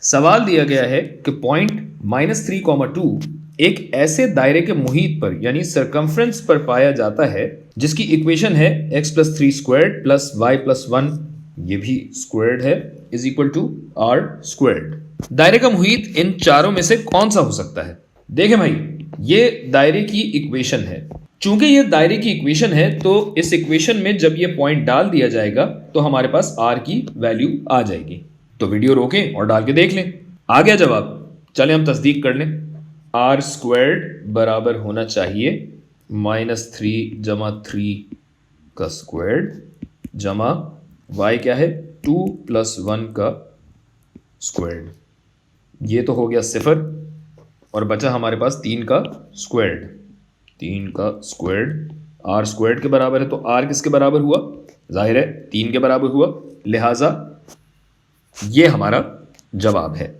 सवाल दिया गया है कि पॉइंट -3, 2 एक ऐसे दायरे के मुहित पर यानी सरकमफ्रेंस पर पाया जाता है जिसकी इक्वेशन है x+3² प्लस y+1 ये भी स्क्वायर्ड है is equal to r squared. दायरे का मुहित इन चारों में से कौन सा हो सकता है? देखें भाई, ये दायरे की इक्वेशन है। चूंकि ये दायरे की इक्वेशन है तो इस इक्वेशन में जब ये पॉइंट डाल दिया जाएगा तो हमारे पास r की वैल्यू आ जाएगी। तो वीडियो रोकें और डाल के देख लें। आ गया जवाब? चलें हम तस्दीक कर लें। r स्क्वायर्ड बराबर होना चाहिए -3 जमा 3 का स्क्वायर्ड जमा y क्या है 2 + 1 का स्क्वायर्ड। ये तो हो गया 0 और बचा हमारे पास 3 का स्क्वायर्ड। 3 का स्क्वायर्ड r स्क्वायर्ड के बराबर है, तो r किसके बराबर हुआ? जाहिर है 3 के बराबर हुआ, लिहाजा ये हमारा जवाब है।